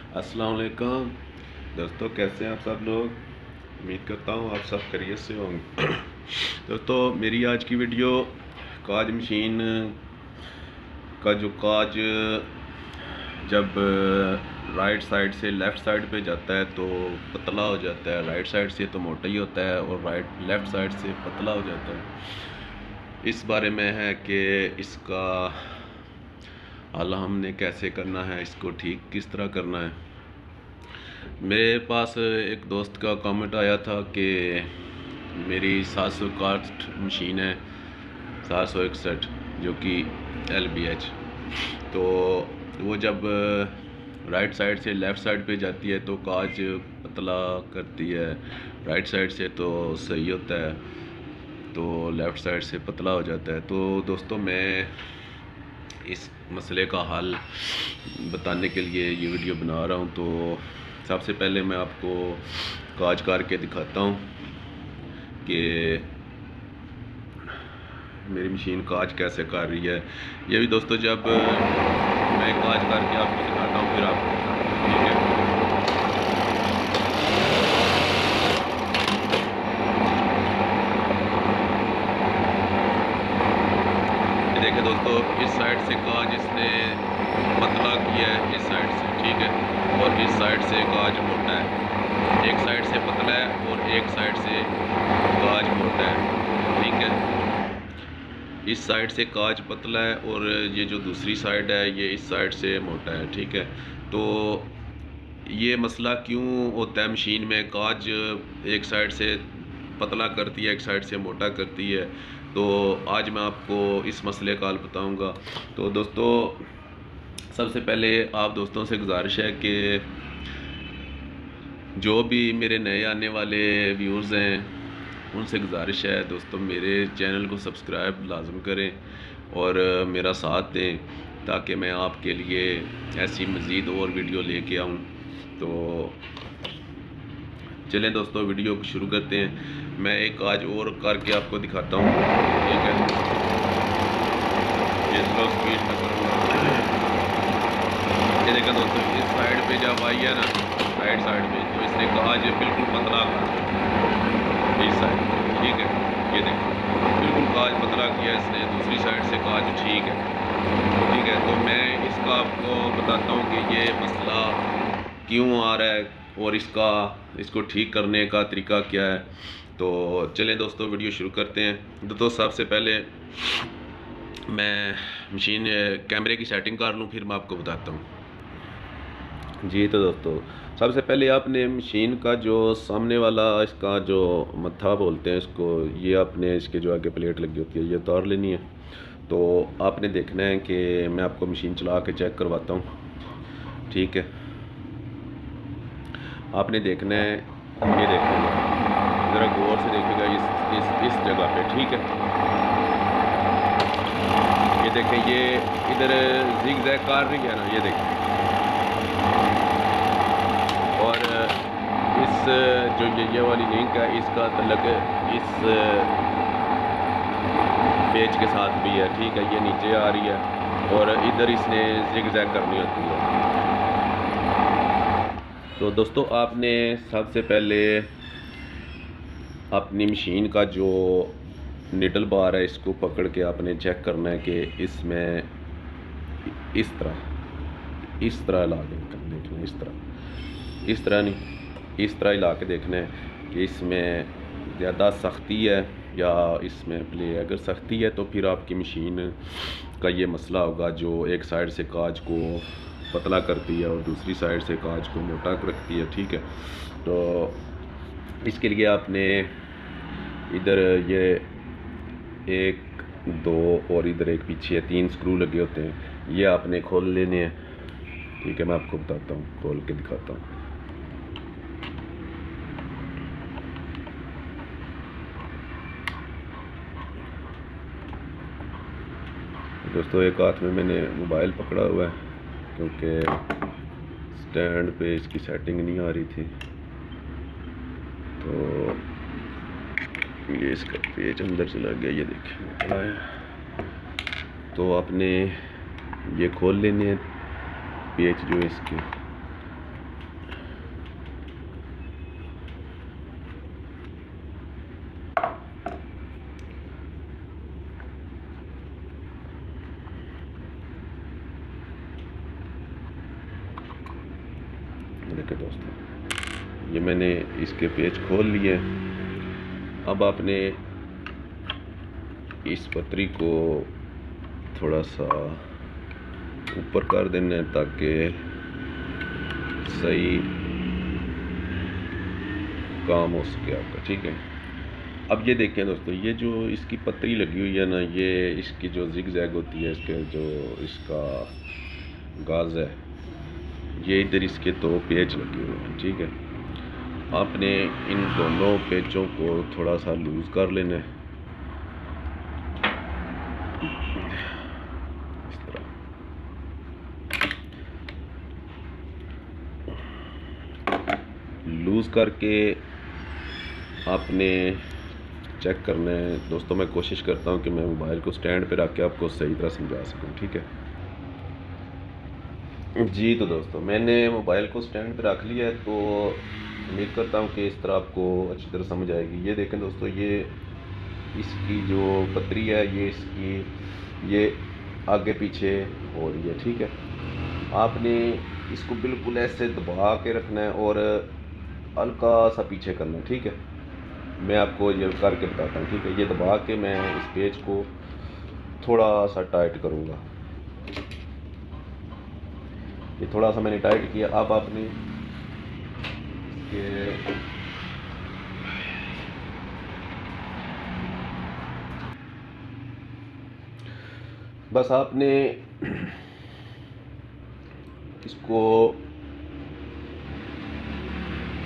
अस्सलाम वालेकुम दोस्तों, कैसे हैं आप सब लोग। उम्मीद करता हूँ आप सब खैरियत से होंगे। दोस्तों, मेरी आज की वीडियो काज मशीन का जो काज जब राइट साइड से लेफ़्ट साइड पे जाता है तो पतला हो जाता है, राइट साइड से तो मोटा ही होता है और लेफ़्ट साइड से पतला हो जाता है। इस बारे में है कि इसका हल हमने कैसे करना है, इसको ठीक किस तरह करना है। मेरे पास एक दोस्त का कमेंट आया था कि मेरी 761 मशीन है, 761 जो कि LBH, तो वो जब राइट साइड से लेफ़्ट साइड पे जाती है तो काज पतला करती है, राइट साइड से तो सही होता है, तो लेफ़्ट साइड से पतला हो जाता है। तो दोस्तों, मैं इस मसले का हल बताने के लिए ये वीडियो बना रहा हूँ। तो सबसे पहले मैं आपको काज करके दिखाता हूँ कि मेरी मशीन काज कैसे कर रही है। ये भी दोस्तों, जब मैं काज करके आपको दिखाता हूँ फिर आपको बताता हूँ, ठीक है। ये देखिए दोस्तों, इस साइड से काज इसने पतला किया है, इस साइड से, ठीक है, और इस साइड से काज मोटा है। एक साइड से पतला है और एक साइड से काज मोटा है, ठीक है। इस साइड से काज पतला है और ये जो दूसरी साइड है ये इस साइड से मोटा है, ठीक है। तो ये मसला क्यों होता है मशीन में, काज एक साइड से पतला करती है, एक साइड से मोटा करती है, तो आज मैं आपको इस मसले का हल बताऊंगा। तो दोस्तों, सबसे पहले आप दोस्तों से गुजारिश है कि जो भी मेरे नए आने वाले व्यूअर्स हैं उनसे गुजारिश है दोस्तों, मेरे चैनल को सब्सक्राइब लाजम करें और मेरा साथ दें ताकि मैं आपके लिए ऐसी मज़ीद और वीडियो लेके आऊँ। तो चलें दोस्तों, वीडियो को शुरू करते हैं। मैं एक आज और करके आपको दिखाता हूँ, ठीक है। ये स्लो स्पीड में करूँगा। ये देखा दोस्तों, इस साइड पे जब आई है ना, राइट साइड पे, तो इसने काज बिल्कुल पतला कर इस साइड, ठीक है। ये देखो, बिल्कुल काज पतला किया इसने, दूसरी साइड से काज ठीक है, ठीक है। तो मैं इसका आपको बताता हूँ कि ये मसला क्यों आ रहा है और इसको ठीक करने का तरीका क्या है। तो चलें दोस्तों, वीडियो शुरू करते हैं। तो सबसे पहले मैं मशीन कैमरे की सेटिंग कर लूँ, फिर मैं आपको बताता हूँ जी। तो दोस्तों, सबसे पहले आपने मशीन का जो सामने वाला इसका जो मत्था बोलते हैं इसको, ये आपने इसके जो आगे प्लेट लगी होती है ये उतार लेनी है। तो आपने देखना है कि मैं आपको मशीन चला के चेक करवाता हूँ, ठीक है। आपने देखना है, ये देखिएगा, ज़रा गौर से देखिएगा इस जगह पे, ठीक है। ये देखें, ये इधर जिग जैग कर रही है ना, ये देखें, और इस जो ये वाली लिंक है इसका तल्लक इस पेज के साथ भी है, ठीक है। ये नीचे आ रही है और इधर इसने जिग जैग करनी होती है। तो दोस्तों, आपने सबसे पहले अपनी मशीन का जो निडल बार है इसको पकड़ के आपने चेक करना है कि इसमें इस तरह ला के देखना है, इस तरह नहीं, इस तरह हिला के देखना है कि इसमें ज़्यादा सख्ती है या इसमें प्ले है। अगर सख्ती है तो फिर आपकी मशीन का ये मसला होगा जो एक साइड से काज को पतला करती है और दूसरी साइड से काज को मोटा रखती है, ठीक है। तो इसके लिए आपने इधर ये 1 2 और इधर एक पीछे 3 स्क्रू लगे होते हैं, ये आपने खोल लेने हैं, ठीक है। मैं आपको बताता हूँ, खोल के दिखाता हूँ। दोस्तों, एक हाथ में मैंने मोबाइल पकड़ा हुआ है क्योंकि स्टैंड पे इसकी सेटिंग नहीं आ रही थी, तो ये इसका पेज अंदर चला गया, ये देखिए पड़ा है। तो आपने ये खोल लेने हैं पेज जो है इसके, ठीक है दोस्तों, ये मैंने इसके पेज खोल लिए। अब आपने इस पतरी को थोड़ा सा ऊपर कर देना है ताकि सही काम हो सके आपका, ठीक है। अब ये देखें दोस्तों, ये जो इसकी पतरी लगी हुई है ना, ये इसकी जो जिग जैग होती है, इसके जो इसका गाज है, ये इधर इसके 2 पेच लगे हुए हैं, ठीक है। आपने इन दोनों पेचों को थोड़ा सा लूज़ कर लेना है इस तरह। लूज़ करके आपने चेक करना है दोस्तों। मैं कोशिश करता हूँ कि मैं मोबाइल को स्टैंड पे रख के आपको सही तरह समझा सकूँ, ठीक है जी। तो दोस्तों मैंने मोबाइल को स्टैंड पे रख लिया है, तो उम्मीद करता हूँ कि इस तरह आपको अच्छी तरह समझ आएगी। ये देखें दोस्तों, ये इसकी जो पतरी है, ये इसकी ये आगे पीछे हो रही है, ठीक है। आपने इसको बिल्कुल ऐसे दबा के रखना है और हल्का सा पीछे करना है, ठीक है। मैं आपको ये करके बताता हूँ, ठीक है। ये दबा के मैं इस पेज को थोड़ा सा टाइट करूँगा। ये थोड़ा सा मैंने टाइट किया। अब आपने ये बस आपने इसको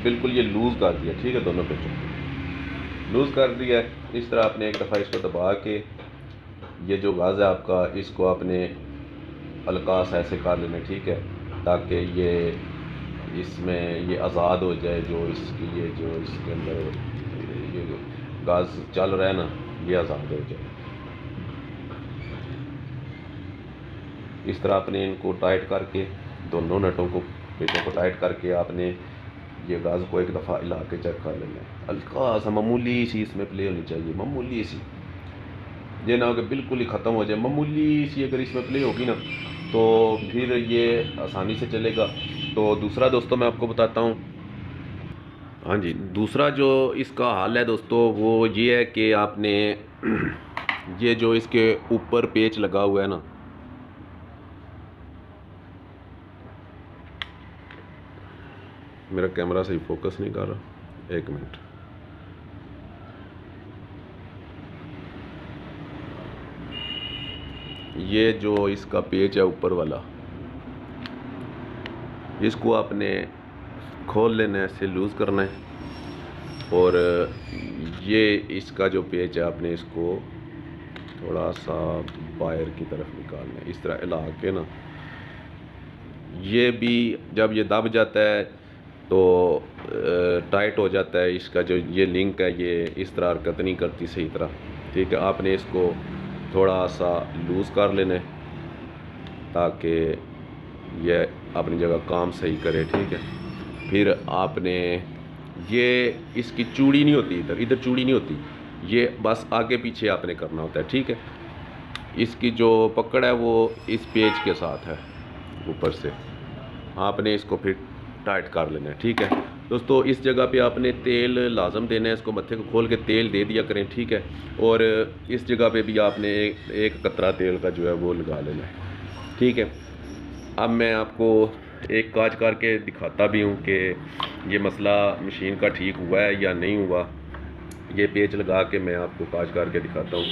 बिल्कुल ये लूज़ कर दिया, ठीक है। दोनों पेचों को लूज़ कर दिया है। इस तरह आपने एक दफ़ा इसको दबा के ये जो गाज़ है आपका, इसको आपने हल्का सा ऐसे कर लेना, ठीक है, ताकि ये इसमें ये आज़ाद हो जाए। जो इसकी ये जो इसके अंदर ये गाज़ चल रहा है ना, ये आज़ाद हो जाए। इस तरह आपने इनको टाइट करके, दोनों नटों को पेचों को टाइट करके आपने ये गाज़ को एक दफ़ा हिला के चेक कर लेना है। हल्का सा मामूली सी इसमें प्ले होनी चाहिए, मामूली सी, ये ना हो कि बिल्कुल ही ख़त्म हो जाए। मामूली सी अगर इसमें प्ले होगी ना, तो फिर ये आसानी से चलेगा। तो दूसरा दोस्तों मैं आपको बताता हूँ। हाँ जी, दूसरा जो इसका हाल है दोस्तों, वो ये है कि आपने ये जो इसके ऊपर पेच लगा हुआ है ना, मेरा कैमरा सही फोकस नहीं कर रहा, 1 मिनट। ये जो इसका पेच है ऊपर वाला, इसको आपने खोल लेना है, ऐसे लूज़ करना है। और ये इसका जो पेच है, आपने इसको थोड़ा सा बाहर की तरफ निकालना है, इस तरह हिला के ना। ये भी जब ये दब जाता है तो टाइट हो जाता है। इसका जो ये लिंक है, ये इस तरह हरकत नहीं करती सही तरह, ठीक है। आपने इसको थोड़ा सा लूज़ कर लेना है ताकि ये अपनी जगह काम सही करे, ठीक है। फिर आपने ये इसकी चूड़ी नहीं होती, इधर चूड़ी नहीं होती, ये बस आगे पीछे आपने करना होता है, ठीक है। इसकी जो पकड़ है वो इस पेज के साथ है ऊपर से। आपने इसको फिर टाइट कर लेना है, ठीक है दोस्तों। इस जगह पे आपने तेल लाजम देना है, इसको मत्थे को खोल के तेल दे दिया करें, ठीक है। और इस जगह पे भी आपने एक कतरा तेल का जो है वो लगा लेना है, ठीक है। अब मैं आपको एक काज करके दिखाता भी हूँ कि ये मसला मशीन का ठीक हुआ है या नहीं हुआ। ये पेच लगा के मैं आपको काज करके दिखाता हूँ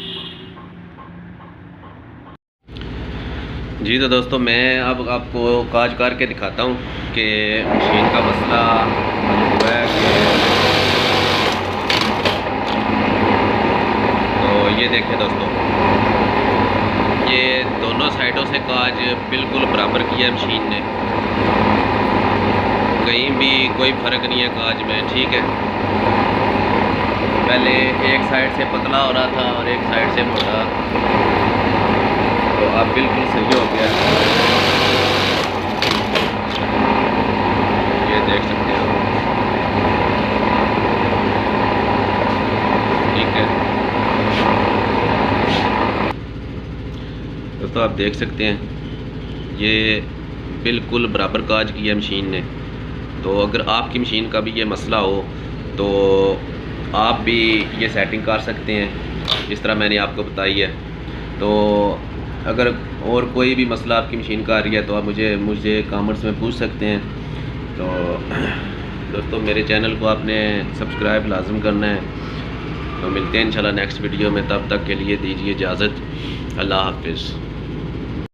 जी। तो दोस्तों मैं अब आपको काज करके दिखाता हूँ कि मशीन का मसला हुआ है। तो ये देखें दोस्तों, ये दोनों साइडों से काज बिल्कुल बराबर किया है मशीन ने, कहीं भी कोई फ़र्क नहीं है काज में, ठीक है। पहले एक साइड से पतला हो रहा था और एक साइड से मोटा, तो अब बिल्कुल सही हो गया। ये देख सकते हो, ठीक है दोस्तों, आप देख सकते हैं ये बिल्कुल बराबर काज किया मशीन ने। तो अगर आपकी मशीन का भी ये मसला हो तो आप भी ये सेटिंग कर सकते हैं जिस तरह मैंने आपको बताई है। तो अगर और कोई भी मसला आपकी मशीन का आ रही है तो आप मुझे कमेंट्स में पूछ सकते हैं। तो दोस्तों मेरे चैनल को आपने सब्सक्राइब लाजम करना है। तो मिलते हैं इंशाल्लाह नेक्स्ट वीडियो में, तब तक के लिए दीजिए इजाज़त। अल्लाह हाफिज़।